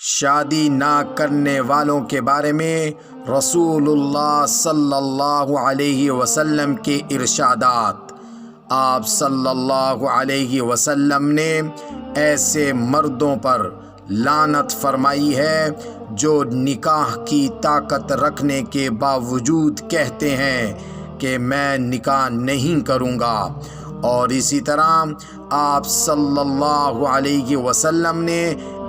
شادی نہ کرنے والوں کے بارے میں رسول اللہ صلی اللہ علیہ وسلم کے ارشادات۔ آپ صلی اللہ علیہ وسلم نے ایسے مردوں پر لعنت فرمائی ہے جو نکاح کی طاقت رکھنے کے باوجود کہتے ہیں کہ میں نکاح نہیں کروں گا، اور اسی طرح آپ صلی اللہ علیہ وسلم نے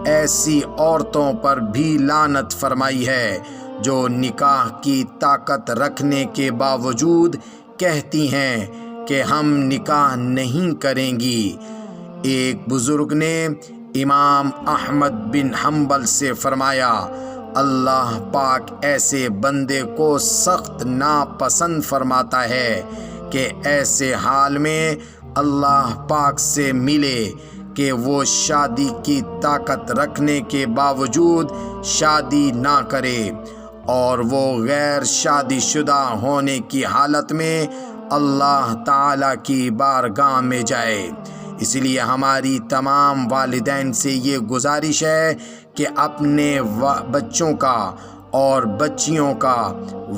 ایسی عورتوں پر بھی لعنت فرمائی ہے جو نکاح کی طاقت رکھنے کے باوجود کہتی ہیں کہ ہم نکاح نہیں کریں گی۔ ایک بزرگ نے امام احمد بن حنبل سے فرمایا، اللہ پاک ایسے بندے کو سخت ناپسند فرماتا ہے کہ ایسے حال میں اللہ پاک سے ملے کہ وہ شادی کی طاقت رکھنے کے باوجود شادی نہ کرے، اور وہ غیر شادی شدہ ہونے کی حالت میں اللہ تعالیٰ کی بارگاہ میں جائے۔ اس لیے ہماری تمام والدین سے یہ گزارش ہے کہ اپنے بچوں کا اور بچیوں کا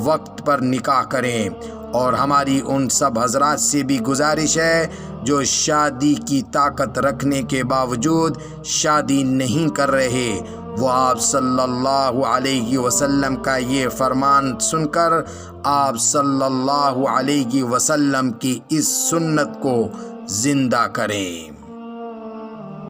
وقت پر نکاح کریں، اور ہماری ان سب حضرات سے بھی گزارش ہے جو شادی کی طاقت رکھنے کے باوجود شادی نہیں کر رہے، وہ آپ صلی اللہ علیہ وسلم کا یہ فرمان سن کر آپ صلی اللہ علیہ وسلم کی اس سنت کو زندہ کریں۔